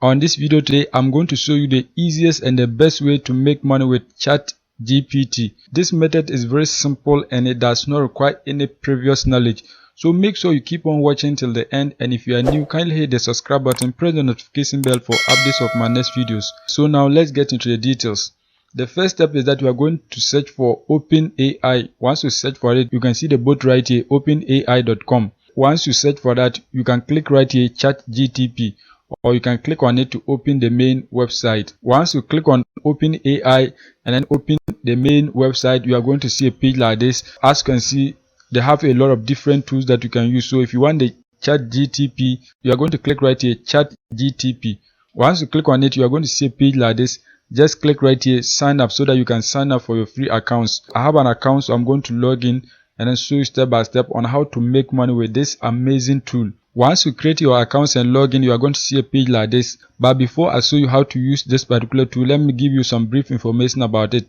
On this video today, I'm going to show you the easiest and the best way to make money with ChatGPT. This method is very simple and it does not require any previous knowledge. So make sure you keep on watching till the end, and if you are new, kindly hit the subscribe button, press the notification bell for updates of my next videos. So now let's get into the details. The first step is that we are going to search for OpenAI. Once you search for it, you can see the bot right here, openai.com. Once you search for that, you can click right here, ChatGPT, or you can click on it to open the main website. Once you click on OpenAI and then open the main website, you are going to see a page like this. As you can see, they have a lot of different tools that you can use. So if you want the ChatGPT, you are going to click right here, ChatGPT. Once you click on it, you are going to see a page like this. Just click right here, sign up, so that you can sign up for your free accounts. I have an account, so I'm going to log in and then show you step by step on how to make money with this amazing tool. Once you create your accounts and log in, you are going to see a page like this. But before I show you how to use this particular tool, let me give you some brief information about it.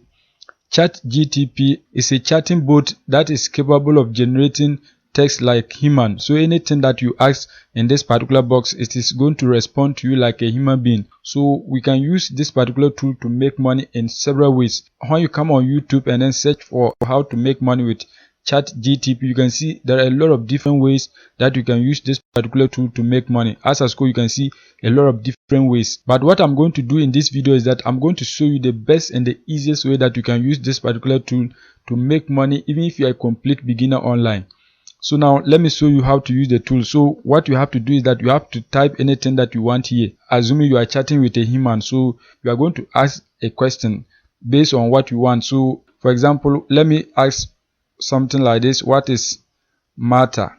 ChatGPT is a chatting bot that is capable of generating text like human. So anything that you ask in this particular box, it is going to respond to you like a human being. So we can use this particular tool to make money in several ways. When you come on YouTube and then search for how to make money with ChatGPT, you can see there are a lot of different ways that you can use this particular tool to make money. As a school, you can see a lot of different ways. But what I'm going to do in this video is that I'm going to show you the best and the easiest way that you can use this particular tool to make money, even if you are a complete beginner online. So now let me show you how to use the tool. So what you have to do is that you have to type anything that you want here, assuming you are chatting with a human. So you are going to ask a question based on what you want. So for example, let me ask something like this: what is matter?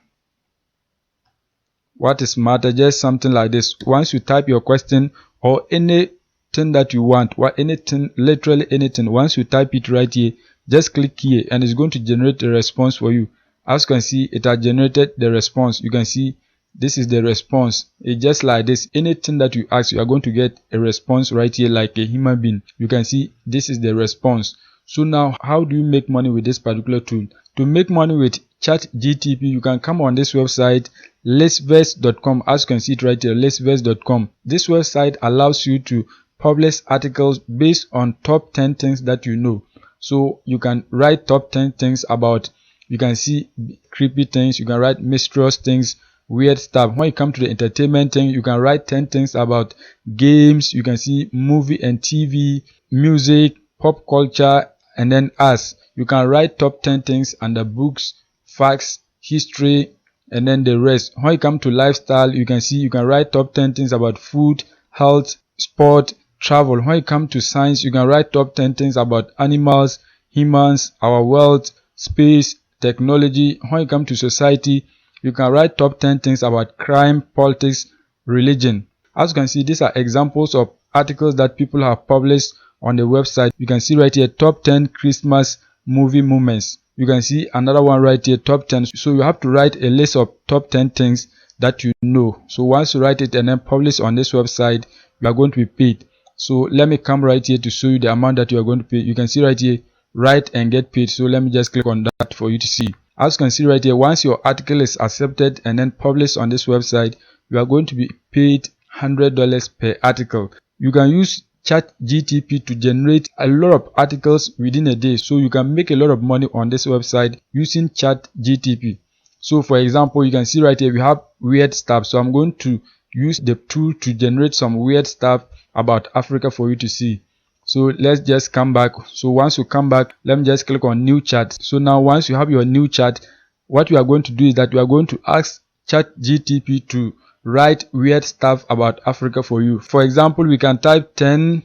What is matter? Just something like this. Once you type your question or anything that you want, or anything, literally anything, once you type it right here, just click here and it's going to generate a response for you. As you can see, it has generated the response. You can see this is the response. It's just like this. Anything that you ask, you are going to get a response right here like a human being. You can see this is the response. So now, how do you make money with this particular tool? To make money with ChatGPT, you can come on this website, listverse.com. As you can see it right here, listverse.com. This website allows you to publish articles based on top 10 things that you know. So you can write top 10 things about, you can see creepy things, you can write mysterious things, weird stuff. When you come to the entertainment thing, you can write 10 things about games, you can see movie and TV, music, pop culture, and then us. You can write top 10 things under books, facts, history, and then the rest. When you come to lifestyle, you can see you can write top 10 things about food, health, sport, travel. When you come to science, you can write top 10 things about animals, humans, our world, space, technology. When you come to society, you can write top 10 things about crime, politics, religion. As you can see, these are examples of articles that people have published on the website. You can see right here, top 10 Christmas movie moments. You can see another one right here, top 10. So you have to write a list of top 10 things that you know. So once you write it and then publish on this website, you are going to be paid. So let me come right here to show you the amount that you are going to pay. You can see right here, write and get paid. So let me just click on that for you to see. As you can see right here, once your article is accepted and then published on this website, you are going to be paid $100 per article. You can use ChatGPT to generate a lot of articles within a day, so you can make a lot of money on this website using ChatGPT. So for example, you can see right here we have weird stuff. So I'm going to use the tool to generate some weird stuff about Africa for you to see. So let's just come back. So once you come back, let me just click on new chat. So now once you have your new chat, what you are going to do is that you are going to ask ChatGPT to write weird stuff about Africa for you. For example, we can type 10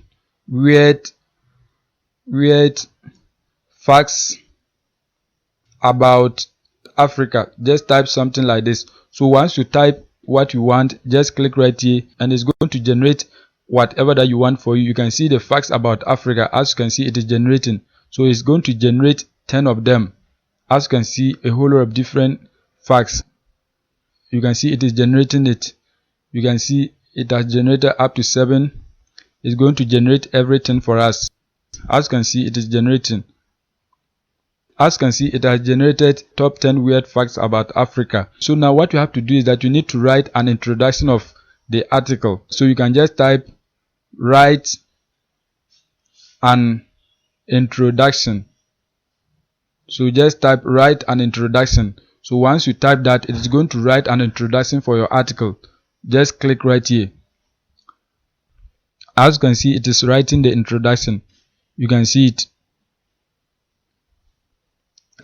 weird facts about Africa. Just type something like this. So once you type what you want, just click right here and it's going to generate whatever that you want for you. You can see the facts about Africa. As you can see, it is generating. So it's going to generate 10 of them. As you can see, a whole lot of different facts. You can see it is generating it. You can see it has generated up to 7. It's going to generate everything for us. As you can see, it is generating. As you can see, it has generated top 10 weird facts about Africa. So now what you have to do is that you need to write an introduction of the article. So you can just type write an introduction. So just type write an introduction. So once you type that, it is going to write an introduction for your article. Just click right here. As you can see, it is writing the introduction. You can see it.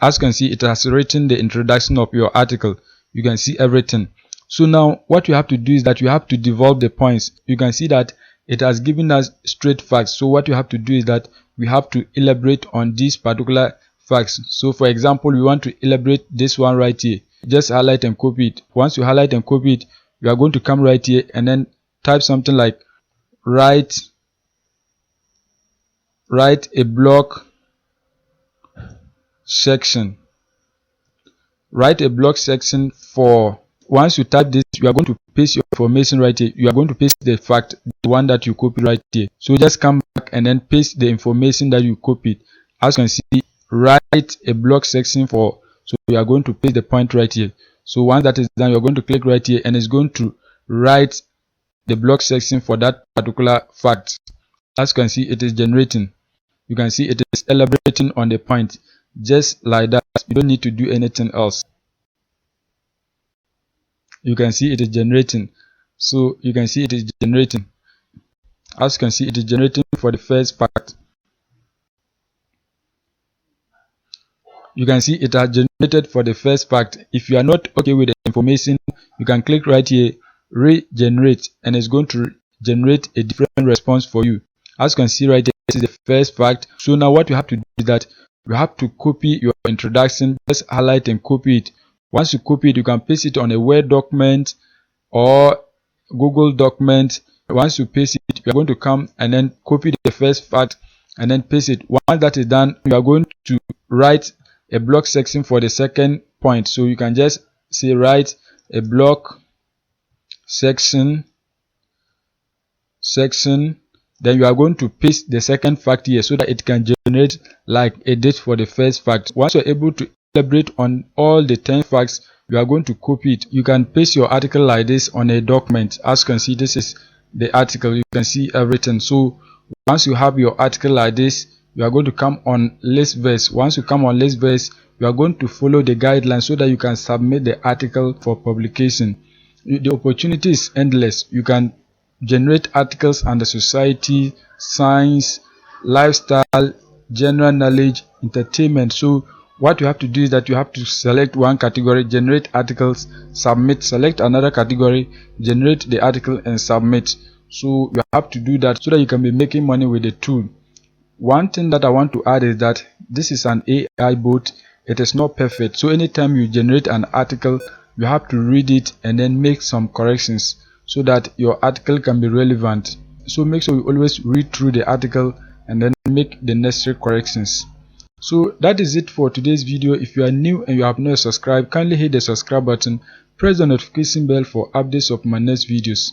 As you can see, it has written the introduction of your article. You can see everything. So now what you have to do is that you have to develop the points. You can see that it has given us straight facts. So what you have to do is that we have to elaborate on these particular facts. So for example, we want to elaborate this one right here. Just highlight and copy it. Once you highlight and copy it, you are going to come right here and then type something like write a block section. Write a block section for. Once you type this, you are going to paste your information right here. You are going to paste the fact, the one that you copied right here. So just come back and then paste the information that you copied. As you can see, write a block section for. So you are going to paste the point right here. So once that is done, you are going to click right here and it's going to write the block section for that particular fact. As you can see, it is generating. You can see it is elaborating on the point. Just like that, you don't need to do anything else. You can see it is generating. So you can see it is generating. As you can see, it is generating for the first fact. You can see it has generated for the first fact. If you are not okay with the information, you can click right here, regenerate, and it's going to generate a different response for you. As you can see right here, this is the first fact. So now what you have to do is that you have to copy your introduction. Just highlight and copy it. Once you copy it, you can paste it on a Word document or Google document. Once you paste it, you are going to come and then copy the first fact and then paste it. Once that is done, you are going to write a block section for the second point. So you can just say write a block section. Then you are going to paste the second fact here so that it can generate like a date for the first fact. Once you are able to elaborate on all the 10 facts, you are going to copy it. You can paste your article like this on a document. As you can see, this is the article. You can see everything. So once you have your article like this, you are going to come on list verse. Once you come on list verse, you are going to follow the guidelines so that you can submit the article for publication. The opportunity is endless. You can generate articles under society, science, lifestyle, general knowledge, entertainment. So what you have to do is that you have to select one category, generate articles, submit, select another category, generate the article and submit. So you have to do that so that you can be making money with the tool. One thing that I want to add is that this is an AI bot. It is not perfect. So anytime you generate an article, you have to read it and then make some corrections so that your article can be relevant. So make sure you always read through the article and then make the necessary corrections. So that is it for today's video. If you are new and you have not subscribed, kindly hit the subscribe button, press the notification bell for updates of my next videos.